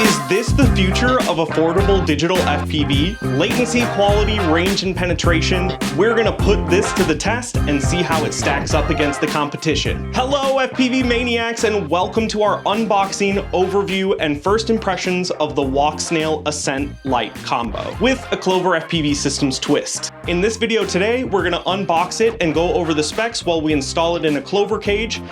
Is this the future of affordable digital FPV? Latency, quality, range, and penetration? We're gonna put this to the test and see how it stacks up against the competition. Hello, FPV maniacs, and welcome to our unboxing, overview, and first impressions of the Walksnail Ascent Lite combo with a Clover FPV Systems twist. In this video today, we're gonna unbox it and go over the specs while we install it in a Clover cage.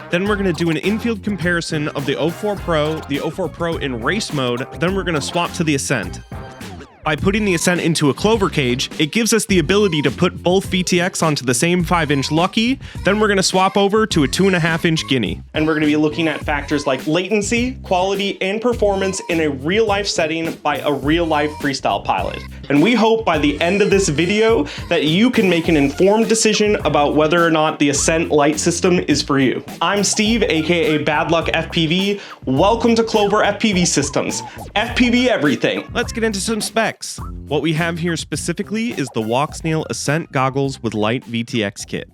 Then we're gonna do an in-field comparison of the O4 Pro, the O4 Pro in race mode, then we're gonna swap to the Ascent. By putting the Ascent into a Clover cage, it gives us the ability to put both VTX onto the same 5-inch Lucky, then we're gonna swap over to a 2.5-inch Guinea. And we're gonna be looking at factors like latency, quality, and performance in a real-life setting by a real-life freestyle pilot. And we hope by the end of this video that you can make an informed decision about whether or not the Ascent Lite system is for you. I'm Steve, aka Bad Luck FPV. Welcome to Clover FPV Systems, FPV Everything. Let's get into some specs. What we have here specifically is the Walksnail Ascent Goggles with Lite VTX kit.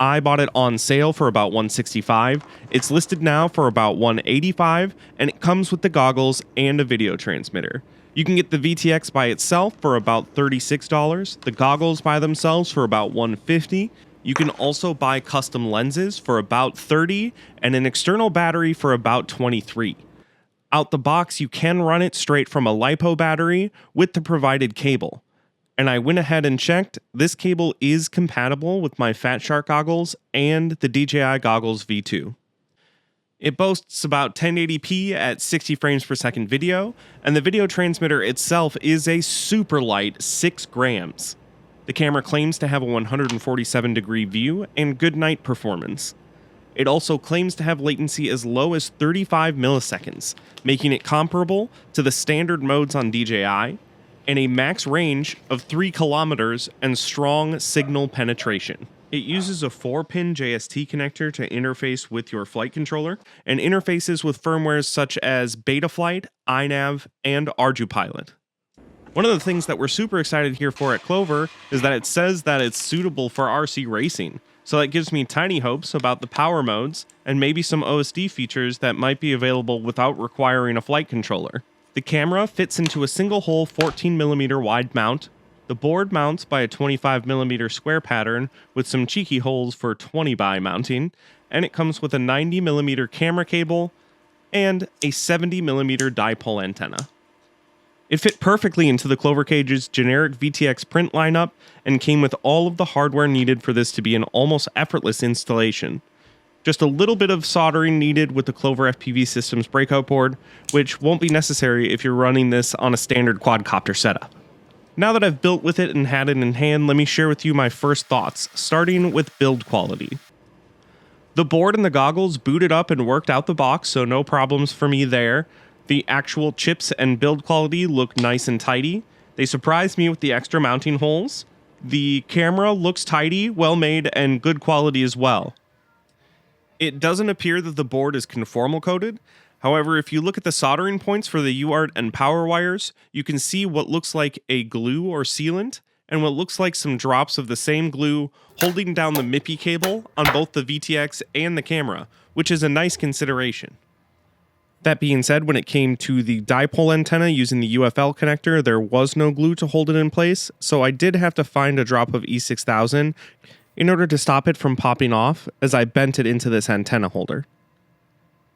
I bought it on sale for about $165. It's listed now for about $185, and it comes with the goggles and a video transmitter. You can get the VTX by itself for about $36, the goggles by themselves for about $150. You can also buy custom lenses for about $30, and an external battery for about $23. Out the box, you can run it straight from a LiPo battery with the provided cable. And I went ahead and checked, this cable is compatible with my Fat Shark goggles and the DJI goggles V2. It boasts about 1080p at 60 frames per second video, and the video transmitter itself is a super light 6 grams. The camera claims to have a 147-degree view and good night performance. It also claims to have latency as low as 35 milliseconds, making it comparable to the standard modes on DJI, and a max range of 3 kilometers and strong signal penetration. It uses a 4-pin JST connector to interface with your flight controller, and interfaces with firmwares such as Betaflight, iNav, and ArduPilot. One of the things that we're super excited here for at Clover is that it says that it's suitable for RC racing. So that gives me tiny hopes about the power modes and maybe some OSD features that might be available without requiring a flight controller. The camera fits into a single hole 14mm wide mount. The board mounts by a 25mm square pattern with some cheeky holes for 20 by mounting, and it comes with a 90mm camera cable and a 70mm dipole antenna. It fit perfectly into the Clover cage's generic VTX print lineup and came with all of the hardware needed for this to be an almost effortless installation. Just a little bit of soldering needed with the Clover FPV Systems breakout board, which won't be necessary if you're running this on a standard quadcopter setup. Now that I've built with it and had it in hand, let me share with you my first thoughts, starting with build quality. The board and the goggles booted up and worked out the box, so no problems for me there. The actual chips and build quality look nice and tidy. They surprised me with the extra mounting holes. The camera looks tidy, well made, and good quality as well. It doesn't appear that the board is conformal coated. However, if you look at the soldering points for the UART and power wires, you can see what looks like a glue or sealant, and what looks like some drops of the same glue holding down the MIPI cable on both the VTX and the camera, which is a nice consideration. That being said, when it came to the dipole antenna using the UFL connector, there was no glue to hold it in place, so I did have to find a drop of E6000 in order to stop it from popping off as I bent it into this antenna holder.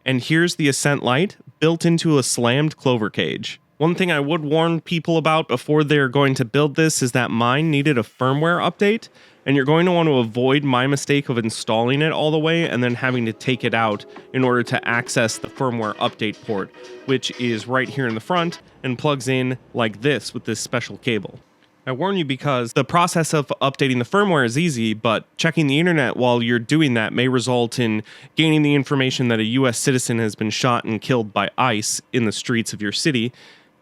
And here's the Ascent Lite built into a slammed Clover cage. One thing I would warn people about before they're going to build this is that mine needed a firmware update, and you're going to want to avoid my mistake of installing it all the way and then having to take it out in order to access the firmware update port, which is right here in the front and plugs in like this with this special cable. I warn you because the process of updating the firmware is easy, but checking the internet while you're doing that may result in gaining the information that a US citizen has been shot and killed by ICE in the streets of your city.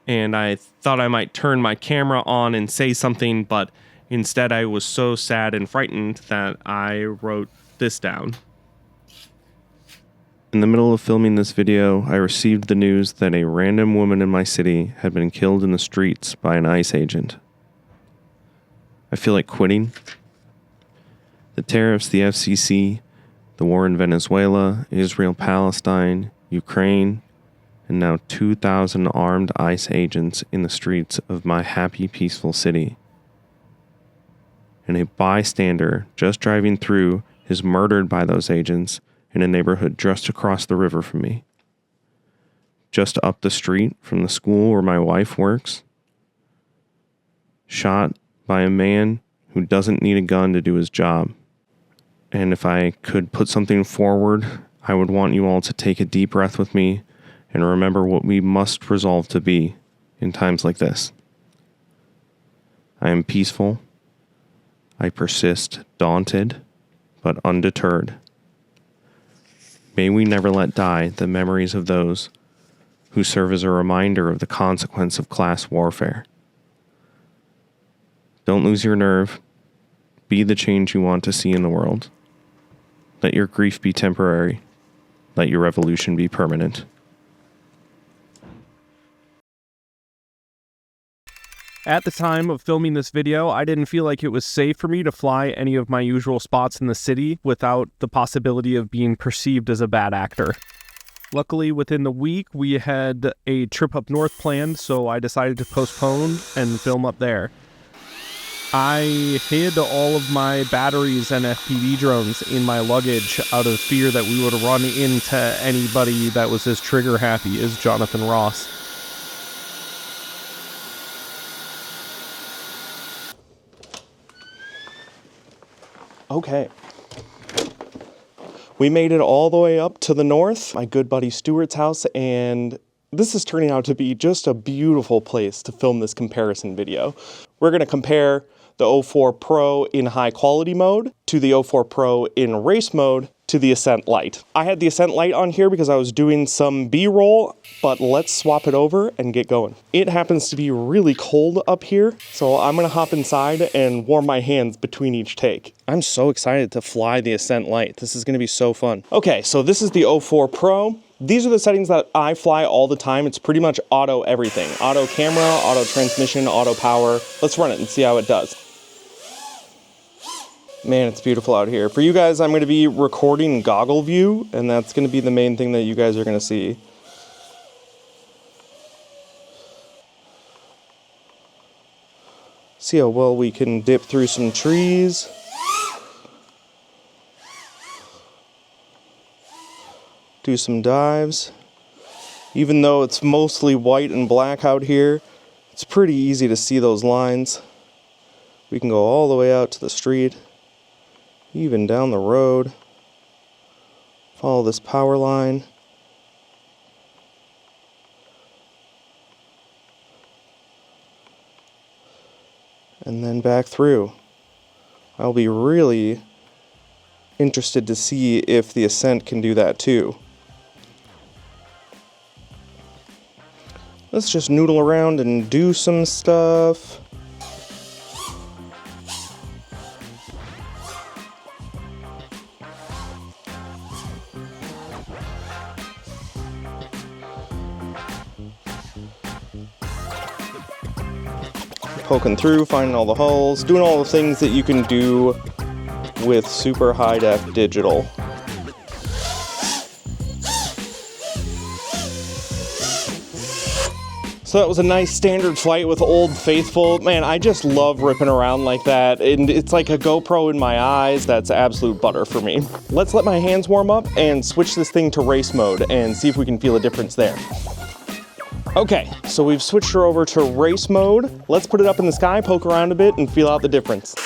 And I thought I might turn my camera on and say something, but instead I was so sad and frightened that I wrote this down. In the middle of filming this video, I received the news that a random woman in my city had been killed in the streets by an ICE agent. I feel like quitting. The tariffs, the FCC, The war in Venezuela, Israel, Palestine, Ukraine, and now 2,000 armed ICE agents in the streets of my happy, peaceful city. And a bystander just driving through is murdered by those agents in a neighborhood just across the river from me. Just up the street from the school where my wife works. Shot by a man who doesn't need a gun to do his job. And if I could put something forward, I would want you all to take a deep breath with me and remember what we must resolve to be in times like this. I am peaceful. I persist, daunted, but undeterred. May we never let die the memories of those who serve as a reminder of the consequence of class warfare. Don't lose your nerve. Be the change you want to see in the world. Let your grief be temporary. Let your revolution be permanent. At the time of filming this video, I didn't feel like it was safe for me to fly any of my usual spots in the city without the possibility of being perceived as a bad actor. Luckily, within the week, we had a trip up north planned, so I decided to postpone and film up there. I hid all of my batteries and FPV drones in my luggage out of fear that we would run into anybody that was as trigger happy as Jonathan Ross. Okay. We made it all the way up to the north, my good buddy Stuart's house, and this is turning out to be just a beautiful place to film this comparison video. We're going to compare the O4 Pro in high quality mode to the O4 Pro in race mode to the Ascent Lite. I had the Ascent Lite on here because I was doing some B-roll, but let's swap it over and get going. It happens to be really cold up here, so I'm gonna hop inside and warm my hands between each take. I'm so excited to fly the Ascent Lite. This is gonna be so fun. Okay, so this is the O4 Pro. These are the settings that I fly all the time. It's pretty much auto everything. Auto camera, auto transmission, auto power. Let's run it and see how it does. Man, it's beautiful out here. For you guys, I'm going to be recording goggle view, and that's going to be the main thing that you guys are going to see. See how well we can dip through some trees. Do some dives. Even though it's mostly white and black out here, it's pretty easy to see those lines. We can go all the way out to the street. Even down the road, follow this power line. And then back through. I'll be really interested to see if the Ascent can do that too. Let's just noodle around and do some stuff. Poking through, finding all the holes, doing all the things that you can do with super high def digital. So that was a nice standard flight with Old Faithful. Man, I just love ripping around like that, and it's like a GoPro in my eyes. That's absolute butter for me. Let's let my hands warm up and switch this thing to race mode and see if we can feel a difference there. Okay, so we've switched her over to race mode. Let's put it up in the sky, poke around a bit, and feel out the difference.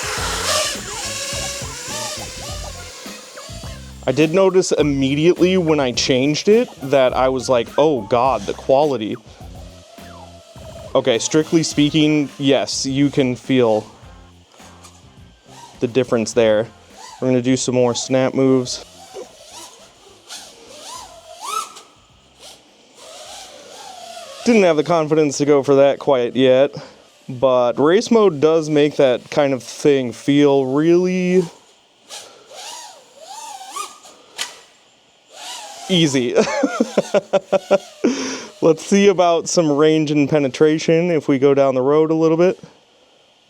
I did notice immediately when I changed it that I was like, oh God, the quality. Okay, strictly speaking, yes, you can feel the difference there. We're gonna do some more snap moves. Didn't have the confidence to go for that quite yet, but race mode does make that kind of thing feel really easy. Let's see about some range and penetration if we go down the road a little bit.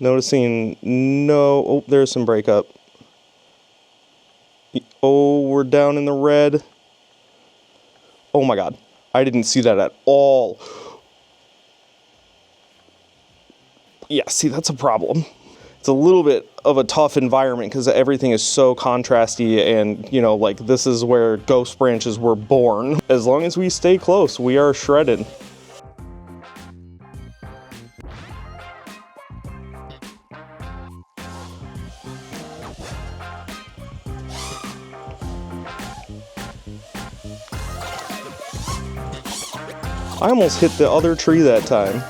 Noticing no, oh, there's some breakup. Oh, we're down in the red. Oh my God. I didn't see that at all. Yeah, see, that's a problem. It's a little bit of a tough environment because everything is so contrasty, and, you know, like, this is where ghost branches were born. As long as we stay close, we are shredded. I almost hit the other tree that time.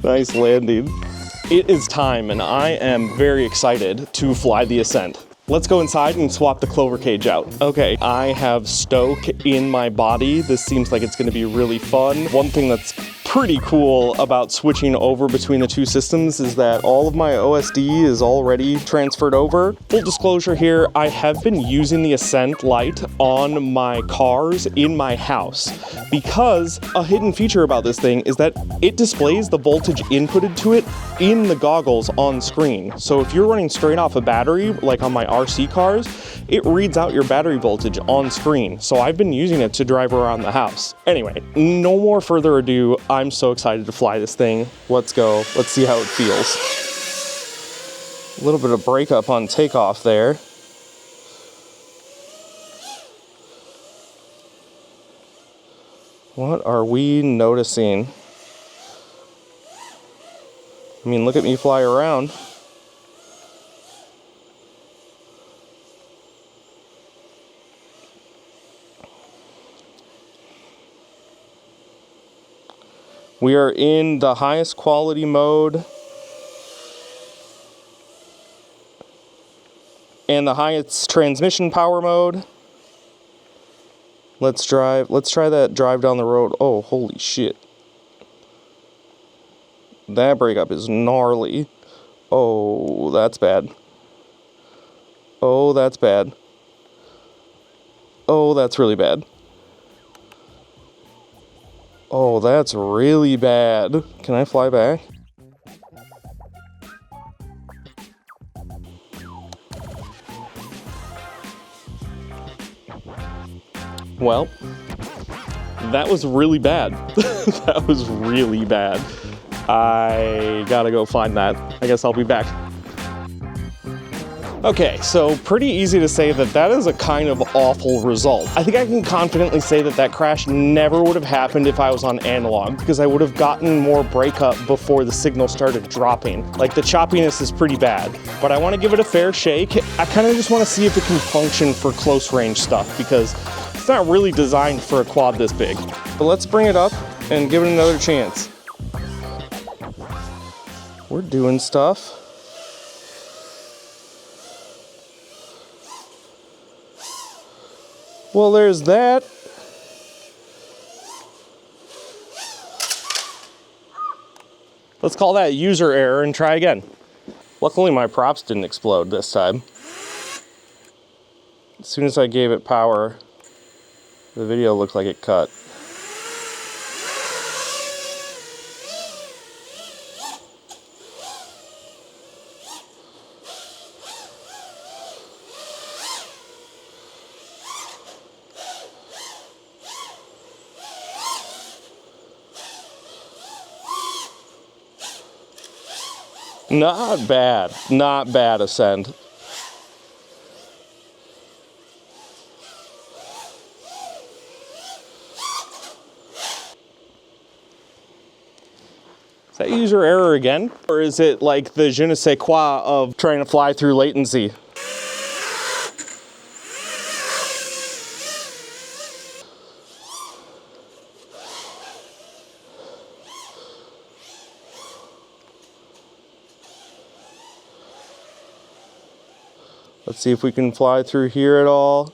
Nice landing. It is time, and I am very excited to fly the Ascent. Let's go inside and swap the Clover cage out. Okay, I have stoke in my body. This seems like it's gonna be really fun. One thing that's pretty cool about switching over between the two systems is that all of my OSD is already transferred over. Full disclosure here, I have been using the Ascent Lite on my cars in my house because a hidden feature about this thing is that it displays the voltage inputted to it in the goggles on screen. So if you're running straight off a battery, like on my RC cars, it reads out your battery voltage on screen. So I've been using it to drive around the house. Anyway, no more further ado. I'm so excited to fly this thing. Let's go. Let's see how it feels. A little bit of breakup on takeoff there. What are we noticing? I mean, look at me fly around. We are in the highest quality mode and the highest transmission power mode. Let's try that drive down the road. Oh, holy shit. That breakup is gnarly. Oh, that's bad. Oh, that's bad. Oh, that's really bad. Oh, that's really bad. Can I fly back? Well, that was really bad. That was really bad. I gotta go find that. I guess I'll be back. Okay, so pretty easy to say that that is a kind of awful result. I think I can confidently say that that crash never would have happened if I was on analog, because I would have gotten more breakup before the signal started dropping. Like, the choppiness is pretty bad, but I want to give it a fair shake. I kind of just want to see if it can function for close range stuff, because it's not really designed for a quad this big. But let's bring it up and give it another chance. We're doing stuff. Well, there's that. Let's call that user error and try again. Luckily, my props didn't explode this time. As soon as I gave it power, the video looked like it cut. Not bad. Not bad, Ascent. Is that user error again? Or is it like the je ne sais quoi of trying to fly through latency? Let's see if we can fly through here at all.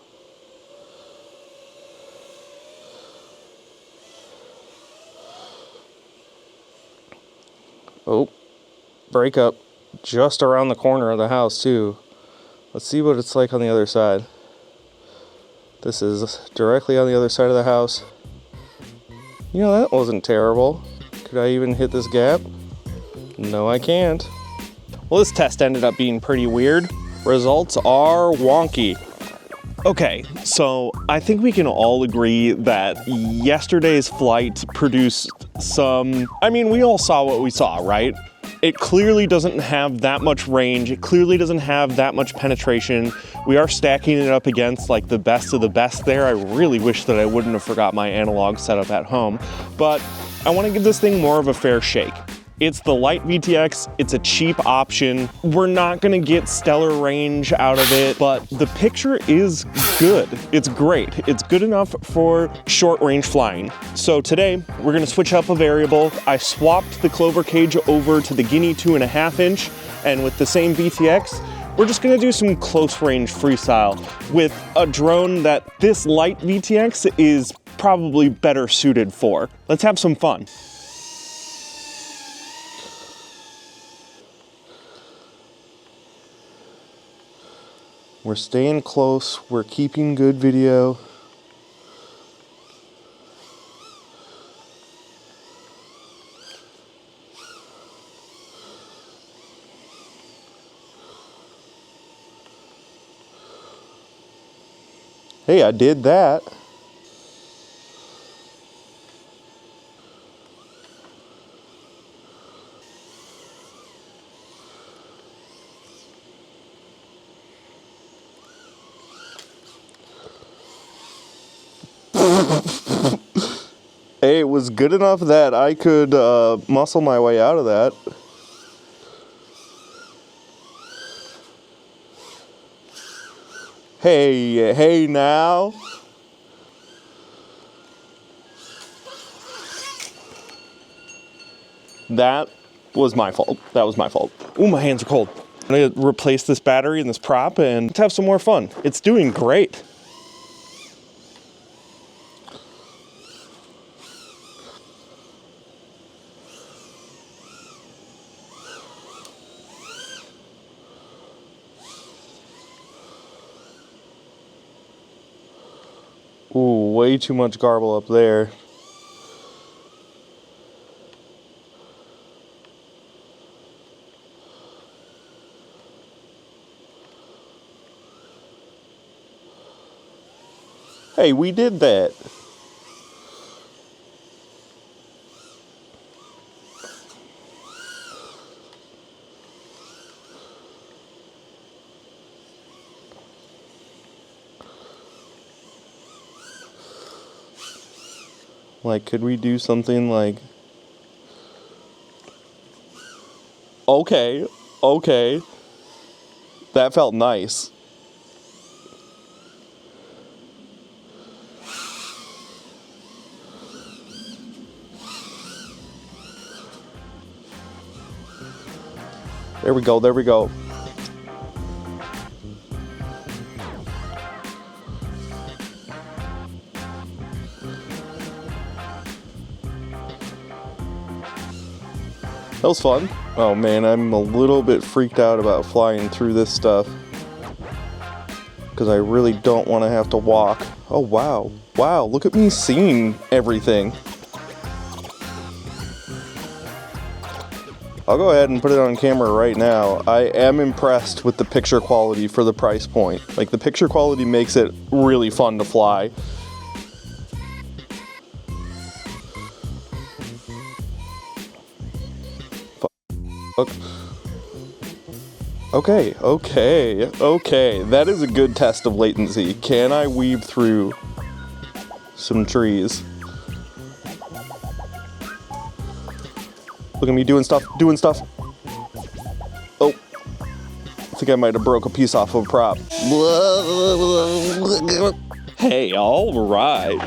Oh, break up just around the corner of the house too. Let's see what it's like on the other side. This is directly on the other side of the house. You know, that wasn't terrible. Could I even hit this gap? No, I can't. Well, this test ended up being pretty weird. Results are wonky. Okay, so I think we can all agree that yesterday's flight produced some... I mean, we all saw what we saw, right? It clearly doesn't have that much range. It clearly doesn't have that much penetration. We are stacking it up against like the best of the best there. I really wish that I wouldn't have forgot my analog setup at home, but I want to give this thing more of a fair shake. It's the Lite VTX, it's a cheap option. We're not gonna get stellar range out of it, but the picture is good. It's great. It's good enough for short range flying. So today, we're gonna switch up a variable. I swapped the Clover cage over to the Guinea 2.5 inch, and with the same VTX, we're just gonna do some close range freestyle with a drone that this Lite VTX is probably better suited for. Let's have some fun. We're staying close, we're keeping good video. Hey, I did that. Hey, it was good enough that I could muscle my way out of that. Hey now. That was my fault. That was my fault. Ooh, my hands are cold. I'm gonna replace this battery and this prop and let's have some more fun. It's doing great. Ooh, way too much garble up there. Hey, we did that. Like, could we do something like... Okay. That felt nice. There we go. That was fun. Oh man, I'm a little bit freaked out about flying through this stuff because I really don't want to have to walk. Oh wow, look at me seeing everything. I'll go ahead and put it on camera right now. I am impressed with the picture quality for the price point. Like, the picture quality makes it really fun to fly. Okay. That is a good test of latency. Can I weave through some trees? Look at me doing stuff. Oh, I think I might have broke a piece off of a prop. Hey, all right.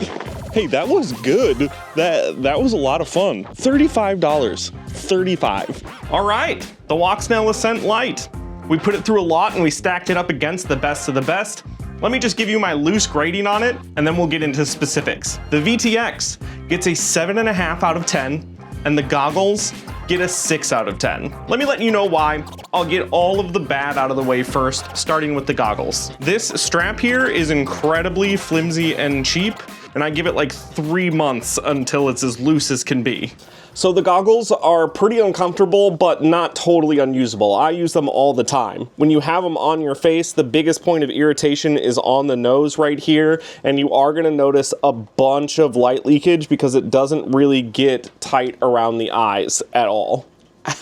Hey, that was good. That was a lot of fun. $35. $35. All right, the Woxnell Ascent Lite. We put it through a lot and we stacked it up against the best of the best. Let me just give you my loose grading on it and then we'll get into specifics. The VTX gets a 7.5 out of 10 and the goggles get a 6 out of 10. Let me let you know why. I'll get all of the bad out of the way first, starting with the goggles. This strap here is incredibly flimsy and cheap. and I give it like 3 months until it's as loose as can be. So the goggles are pretty uncomfortable, but not totally unusable. I use them all the time. When you have them on your face, the biggest point of irritation is on the nose right here, and you are gonna notice a bunch of light leakage because it doesn't really get tight around the eyes at all.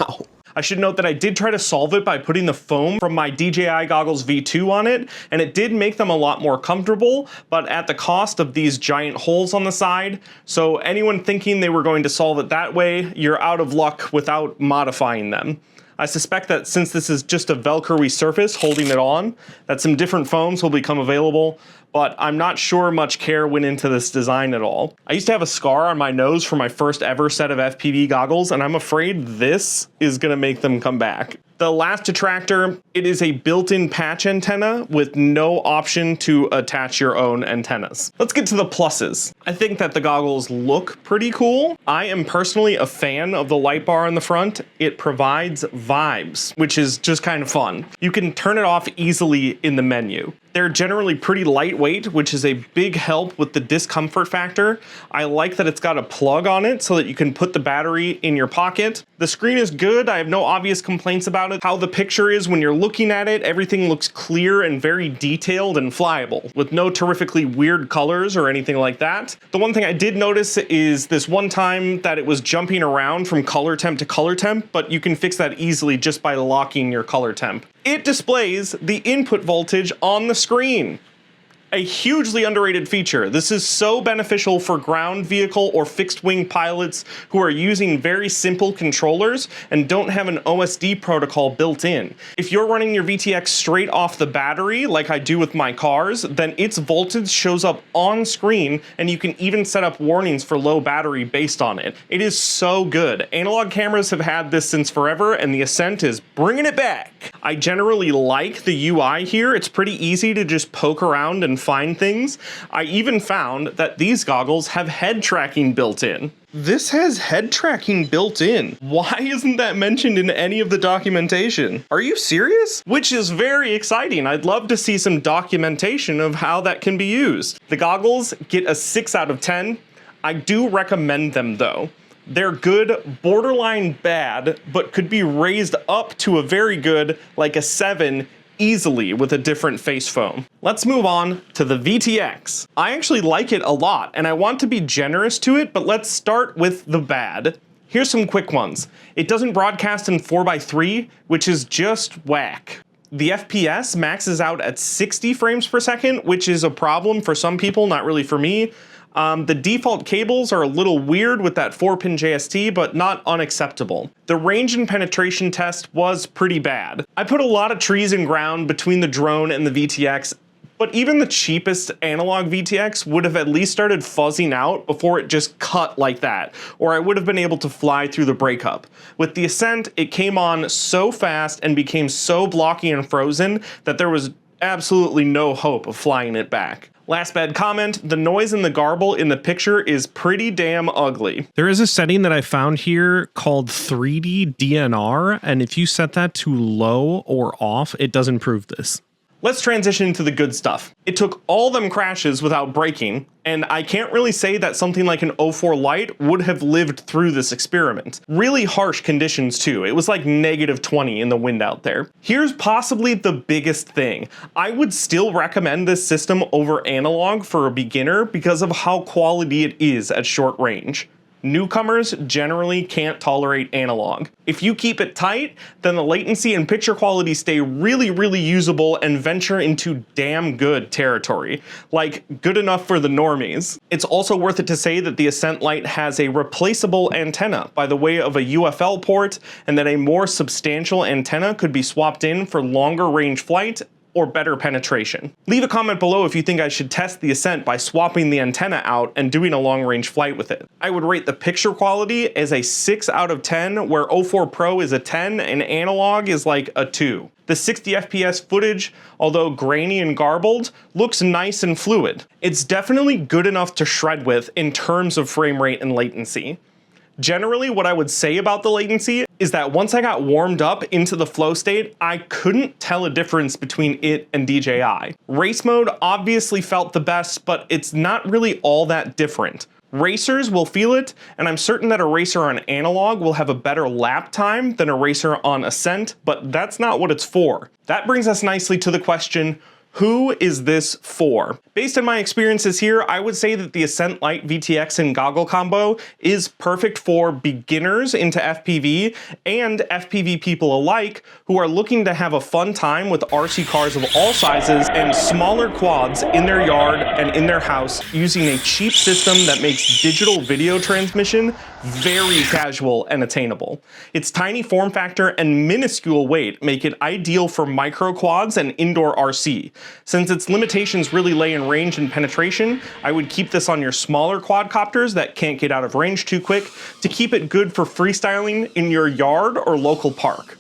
Ow. I should note that I did try to solve it by putting the foam from my DJI goggles V2 on it, and it did make them a lot more comfortable, but at the cost of these giant holes on the side. So anyone thinking they were going to solve it that way, you're out of luck without modifying them. I suspect that since this is just a Velcro-y surface holding it on, that some different foams will become available, but I'm not sure much care went into this design at all. I used to have a scar on my nose for my first ever set of FPV goggles, and I'm afraid this is gonna make them come back. The last detractor, it is a built-in patch antenna with no option to attach your own antennas. Let's get to the pluses. I think that the goggles look pretty cool. I am personally a fan of the light bar on the front. It provides vibes, which is just kind of fun. You can turn it off easily in the menu. They're generally pretty lightweight, which is a big help with the discomfort factor. I like that it's got a plug on it so that you can put the battery in your pocket. The screen is good. I have no obvious complaints about it. How the picture is when you're looking at it, everything looks clear and very detailed and flyable, with no terrifically weird colors or anything like that. The one thing I did notice is this one time that it was jumping around from color temp to color temp, but you can fix that easily just by locking your color temp. It displays the input voltage on the screen. A hugely underrated feature. This is so beneficial for ground vehicle or fixed wing pilots who are using very simple controllers and don't have an OSD protocol built in. If you're running your VTX straight off the battery, like I do with my cars, then its voltage shows up on screen, and you can even set up warnings for low battery based on it. It is so good. Analog cameras have had this since forever, and the Ascent is bringing it back. I generally like the UI here. It's pretty easy to just poke around and find things. I even found that these goggles have head tracking built in. This has head tracking built in. Why isn't that mentioned in any of the documentation? Are you serious? Which is very exciting. I'd love to see some documentation of how that can be used. The goggles get a 6 out of 10. I do recommend them though. They're good, borderline bad, but could be raised up to a very good, like a 7, easily with a different face foam. Let's move on to the VTX. I actually like it a lot, and I want to be generous to it, but let's start with the bad. Here's some quick ones. It doesn't broadcast in 4:3, which is just whack. The FPS maxes out at 60 frames per second, which is a problem for some people, not really for me. The default cables are a little weird with that 4-pin JST, but not unacceptable. The range and penetration test was pretty bad. I put a lot of trees and ground between the drone and the VTX, but even the cheapest analog VTX would have at least started fuzzing out before it just cut like that, or I would have been able to fly through the breakup. With the Ascent, it came on so fast and became so blocky and frozen that there was absolutely no hope of flying it back. Last bad comment, the noise in the garble in the picture is pretty damn ugly. There is a setting that I found here called 3D DNR, and if you set that to low or off, it does improve this. Let's transition to the good stuff. It took all them crashes without breaking, and I can't really say that something like an O4 Lite would have lived through this experiment. Really harsh conditions too. It was like -20 in the wind out there. Here's possibly the biggest thing. I would still recommend this system over analog for a beginner because of how quality it is at short range. Newcomers generally can't tolerate analog. If you keep it tight, then the latency and picture quality stay really usable and venture into damn good territory. Like, good enough for the normies. It's also worth it to say that the Ascent Lite has a replaceable antenna by the way of a UFL port, and that a more substantial antenna could be swapped in for longer range flight or better penetration. Leave a comment below if you think I should test the Ascent by swapping the antenna out and doing a long range flight with it. I would rate the picture quality as a 6 out of 10, where O4 Pro is a 10 and analog is like a 2. The 60 FPS footage, although grainy and garbled, looks nice and fluid. It's definitely good enough to shred with in terms of frame rate and latency. Generally, what I would say about the latency is that once I got warmed up into the flow state, I couldn't tell a difference between it and DJI. Race mode obviously felt the best, but it's not really all that different. Racers will feel it, and I'm certain that a racer on analog will have a better lap time than a racer on Ascent, but that's not what it's for. That brings us nicely to the question, who is this for? Based on my experiences here, I would say that the Ascent Lite VTX and goggle combo is perfect for beginners into FPV and FPV people alike who are looking to have a fun time with RC cars of all sizes and smaller quads in their yard and in their house using a cheap system that makes digital video transmission very casual and attainable. Its tiny form factor and minuscule weight make it ideal for micro quads and indoor RC. Since its limitations really lay in range and penetration, I would keep this on your smaller quadcopters that can't get out of range too quick to keep it good for freestyling in your yard or local park.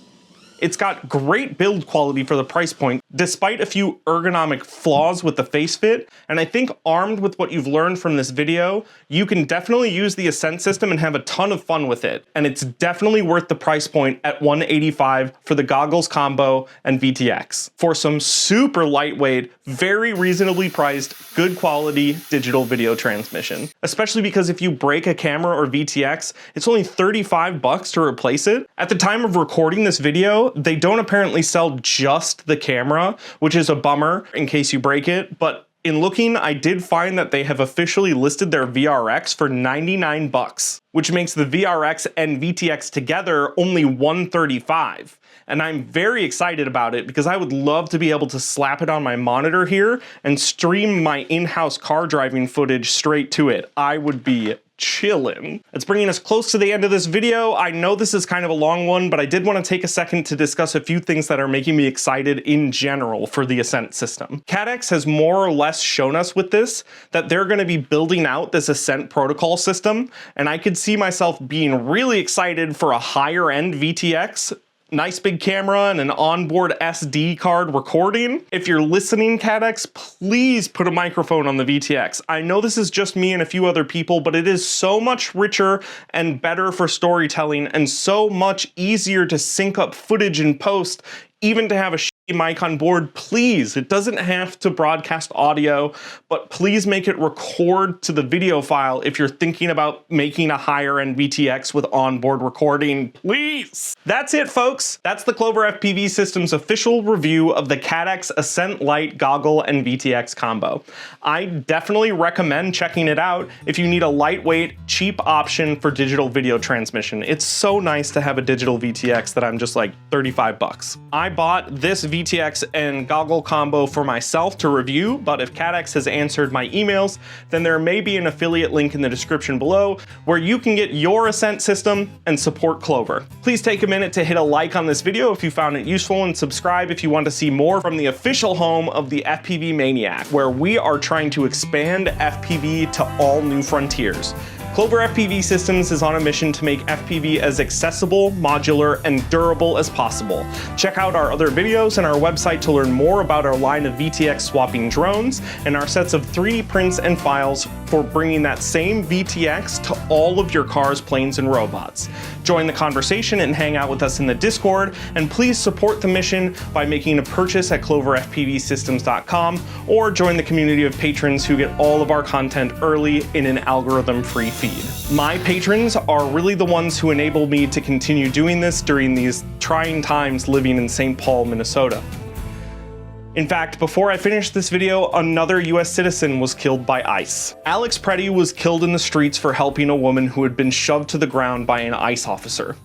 It's got great build quality for the price point, despite a few ergonomic flaws with the face fit, and I think armed with what you've learned from this video, you can definitely use the Ascent system and have a ton of fun with it, and it's definitely worth the price point at $185 for the goggles combo and VTX. For some super lightweight, very reasonably priced, good quality digital video transmission. Especially because if you break a camera or VTX, it's only $35 to replace it. At the time of recording this video, they don't apparently sell just the camera, which is a bummer in case you break it, but in looking, I did find that they have officially listed their VRX for $99, which makes the VRX and VTX together only $135. And I'm very excited about it because I would love to be able to slap it on my monitor here and stream my in-house car driving footage straight to it. I would be chillin'. It's bringing us close to the end of this video. I know this is kind of a long one, but I did want to take a second to discuss a few things that are making me excited in general for the Ascent system. Caddx has more or less shown us with this that they're going to be building out this Ascent protocol system, and I could see myself being really excited for a higher end VTX. Nice big camera and an onboard SD card recording. If you're listening, Caddx, please put a microphone on the VTX. I know this is just me and a few other people, but it is so much richer and better for storytelling and so much easier to sync up footage in post, even to have a mic on board. Please, it doesn't have to broadcast audio, but please make it record to the video file if you're thinking about making a higher end VTX with onboard recording, please. That's it, folks. That's the Clover FPV Systems official review of the Caddx Ascent Lite goggle and VTX combo. I definitely recommend checking it out if you need a lightweight, cheap option for digital video transmission. It's so nice to have a digital VTX that I'm just like $35. I bought this VTX and goggle combo for myself to review, but if Caddx has answered my emails, then there may be an affiliate link in the description below where you can get your Ascent system and support Clover. Please take a minute to hit a like on this video if you found it useful and subscribe if you want to see more from the official home of the FPV Maniac, where we are trying to expand FPV to all new frontiers. Clover FPV Systems is on a mission to make FPV as accessible, modular, and durable as possible. Check out our other videos and our website to learn more about our line of VTX swapping drones and our sets of 3D prints and files for bringing that same VTX to all of your cars, planes, and robots. Join the conversation and hang out with us in the Discord, and please support the mission by making a purchase at cloverfpvsystems.com or join the community of patrons who get all of our content early in an algorithm-free feed. My patrons are really the ones who enable me to continue doing this during these trying times living in St. Paul, Minnesota. In fact, before I finished this video, another US citizen was killed by ICE. Alex Preddy was killed in the streets for helping a woman who had been shoved to the ground by an ICE officer.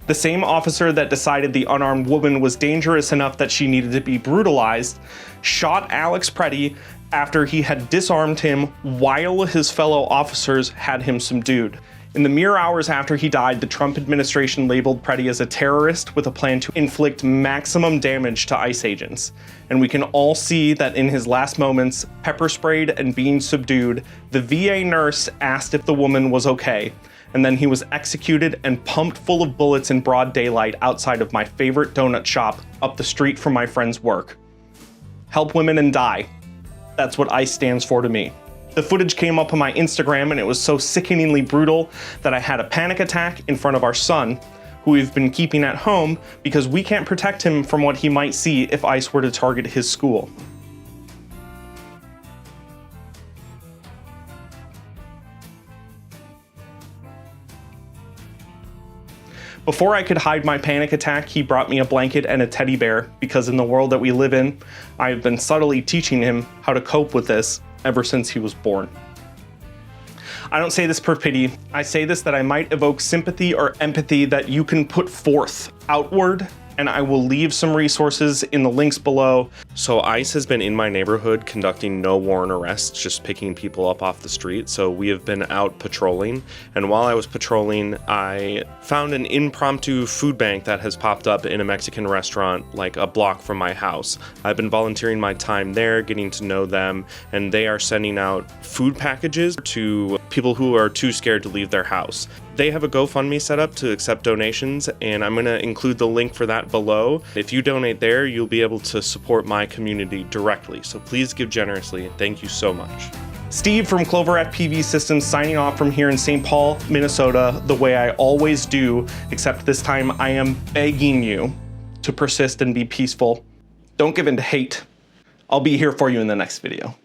The same officer that decided the unarmed woman was dangerous enough that she needed to be brutalized, shot Alex Preddy after he had disarmed him while his fellow officers had him subdued. In the mere hours after he died, the Trump administration labeled Preddy as a terrorist with a plan to inflict maximum damage to ICE agents. And we can all see that in his last moments, pepper sprayed and being subdued, the VA nurse asked if the woman was okay. And then he was executed and pumped full of bullets in broad daylight outside of my favorite donut shop up the street from my friend's work. Help women and die. That's what ICE stands for to me. The footage came up on my Instagram and it was so sickeningly brutal that I had a panic attack in front of our son, who we've been keeping at home because we can't protect him from what he might see if ICE were to target his school. Before I could hide my panic attack, he brought me a blanket and a teddy bear because in the world that we live in, I've been subtly teaching him how to cope with this ever since he was born. I don't say this for pity. I say this that I might evoke sympathy or empathy that you can put forth outward, and I will leave some resources in the links below. So ICE has been in my neighborhood conducting no warrant arrests, just picking people up off the street. So we have been out patrolling, and while I was patrolling, I found an impromptu food bank that has popped up in a Mexican restaurant like a block from my house. I've been volunteering my time there, getting to know them, and they are sending out food packages to people who are too scared to leave their house. They have a GoFundMe set up to accept donations, and I'm gonna include the link for that below. If you donate there, you'll be able to support my community directly. So please give generously. Thank you so much. Steve from Clover FPV Systems signing off from here in St. Paul, Minnesota, the way I always do, except this time I am begging you to persist and be peaceful. Don't give in to hate. I'll be here for you in the next video.